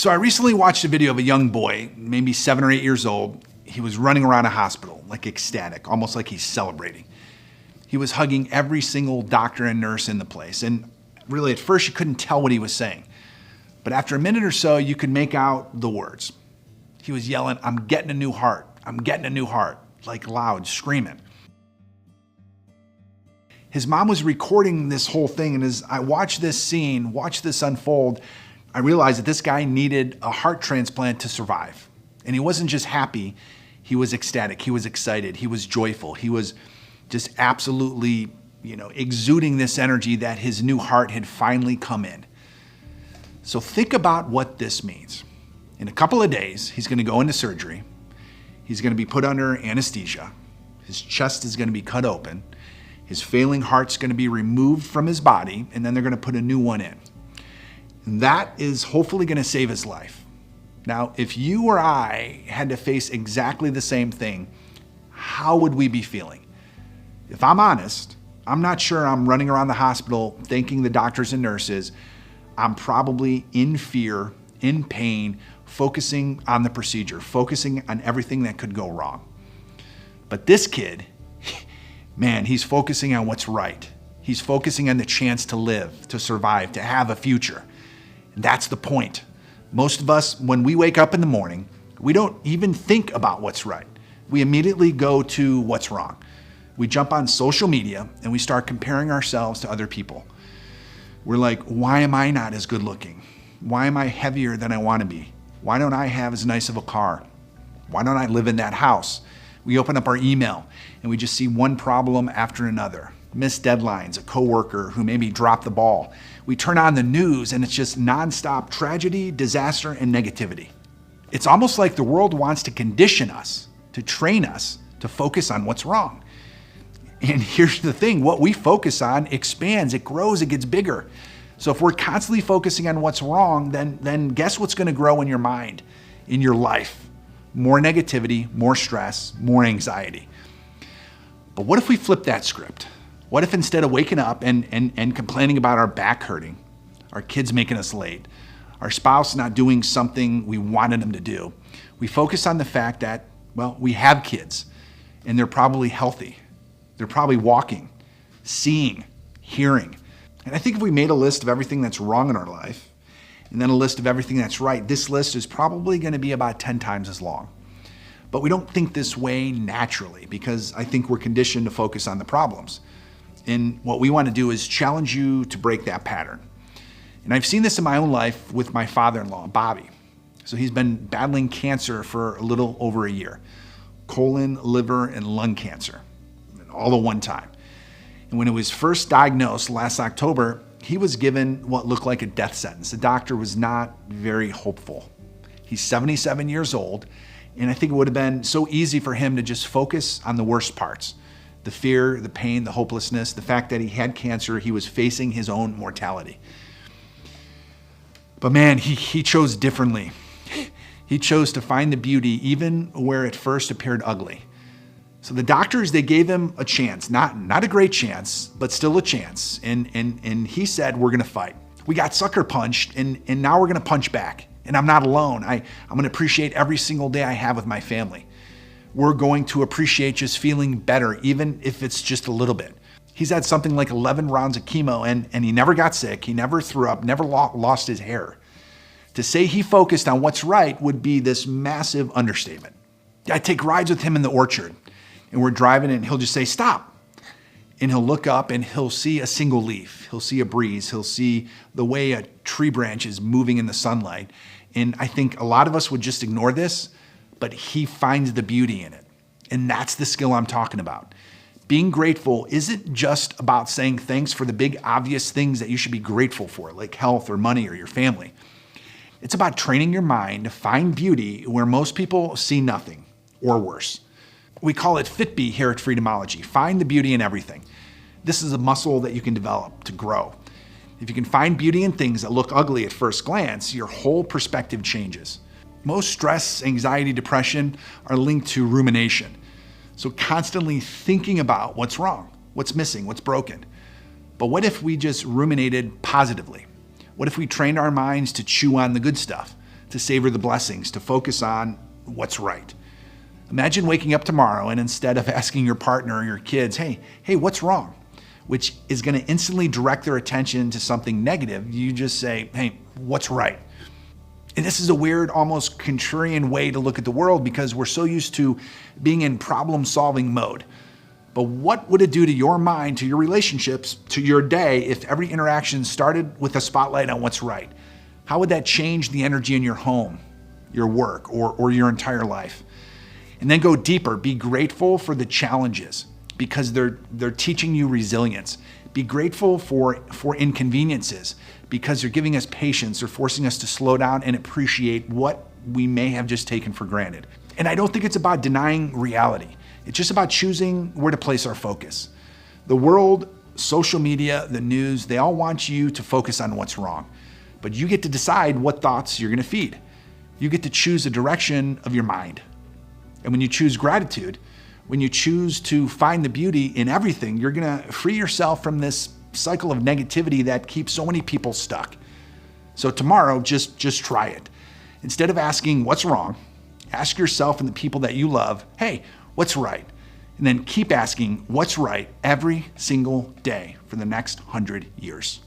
So I recently watched a video of a young boy, maybe 7 or 8 years old. He was running around a hospital, like ecstatic, almost like he's celebrating. He was hugging every single doctor and nurse in the place. And really, at first, you couldn't tell what he was saying. But after a minute or so, you could make out the words. He was yelling, "I'm getting a new heart. I'm getting a new heart," like loud, screaming. His mom was recording this whole thing, and as I watched this scene, watched this unfold, I realized that this guy needed a heart transplant to survive. And he wasn't just happy, he was ecstatic, he was excited, he was joyful, he was just absolutely, exuding this energy that his new heart had finally come in. So think about what this means. In a couple of days, he's gonna go into surgery. He's gonna be put under anesthesia. His chest is gonna be cut open. His failing heart's gonna be removed from his body, and then they're gonna put a new one in. And that is hopefully gonna save his life. Now, if you or I had to face exactly the same thing, how would we be feeling? If I'm honest, I'm not sure I'm running around the hospital thanking the doctors and nurses. I'm probably in fear, in pain, focusing on the procedure, focusing on everything that could go wrong. But this kid, man, he's focusing on what's right. He's focusing on the chance to live, to survive, to have a future. And that's the point. Most of us, when we wake up in the morning, we don't even think about what's right. We immediately go to what's wrong. We jump on social media and we start comparing ourselves to other people. We're like, why am I not as good looking? Why am I heavier than I want to be? Why don't I have as nice of a car? Why don't I live in that house? We open up our email and we just see one problem after another. Missed deadlines, a coworker who maybe dropped the ball. We turn on the news and it's just nonstop tragedy, disaster, and negativity. It's almost like the world wants to condition us, to train us to focus on what's wrong. And here's the thing, what we focus on expands, it grows, it gets bigger. So if we're constantly focusing on what's wrong, then guess what's gonna grow in your mind, in your life? More negativity, more stress, more anxiety. But what if we flip that script? What if instead of waking up and complaining about our back hurting, our kids making us late, our spouse not doing something we wanted them to do, we focus on the fact that, well, we have kids and they're probably healthy. They're probably walking, seeing, hearing. And I think if we made a list of everything that's wrong in our life and then a list of everything that's right, this list is probably going to be about 10 times as long. But we don't think this way naturally because I think we're conditioned to focus on the problems. And what we want to do is challenge you to break that pattern. And I've seen this in my own life with my father-in-law, Bobby. So he's been battling cancer for a little over a year. Colon, liver, and lung cancer, all at one time. And when it was first diagnosed last October, he was given what looked like a death sentence. The doctor was not very hopeful. He's 77 years old, and I think it would have been so easy for him to just focus on the worst parts. The fear, the pain, the hopelessness, the fact that he had cancer, he was facing his own mortality. But man, he chose differently. He chose to find the beauty even where it first appeared ugly. So the doctors, they gave him a chance, not a great chance, but still a chance. And he said, we're gonna fight. We got sucker punched and now we're gonna punch back. And I'm not alone. I'm gonna appreciate every single day I have with my family. We're going to appreciate just feeling better, even if it's just a little bit. He's had something like 11 rounds of chemo and he never got sick, he never threw up, never lost his hair. To say he focused on what's right would be this massive understatement. I take rides with him in the orchard and we're driving and he'll just say, stop. And he'll look up and he'll see a single leaf. He'll see a breeze. He'll see the way a tree branch is moving in the sunlight. And I think a lot of us would just ignore this, but he finds the beauty in it. And that's the skill I'm talking about. Being grateful isn't just about saying thanks for the big obvious things that you should be grateful for, like health or money or your family. It's about training your mind to find beauty where most people see nothing, or worse. We call it FitBe here at Freedomology. Find the beauty in everything. This is a muscle that you can develop to grow. If you can find beauty in things that look ugly at first glance, your whole perspective changes. Most stress, anxiety, depression are linked to rumination. So constantly thinking about what's wrong, what's missing, what's broken. But what if we just ruminated positively? What if we trained our minds to chew on the good stuff, to savor the blessings, to focus on what's right. Imagine waking up tomorrow and instead of asking your partner or your kids, hey, what's wrong? Which is going to instantly direct their attention to something negative, you just say, hey, what's right? And this is a weird, almost contrarian way to look at the world because we're so used to being in problem-solving mode. But what would it do to your mind, to your relationships, to your day if every interaction started with a spotlight on what's right? How would that change the energy in your home, your work, or your entire life? And then go deeper. Be grateful for the challenges because they're teaching you resilience. Be grateful for inconveniences because they're giving us patience. They're forcing us to slow down and appreciate what we may have just taken for granted. And I don't think it's about denying reality. It's just about choosing where to place our focus. The world, social media, the news, they all want you to focus on what's wrong. But you get to decide what thoughts you're going to feed. You get to choose the direction of your mind. And when you choose gratitude, when you choose to find the beauty in everything, you're going to free yourself from this cycle of negativity that keeps so many people stuck. So tomorrow, just try it. Instead of asking what's wrong, ask yourself and the people that you love, hey, what's right? And then keep asking what's right every single day for the next 100 years.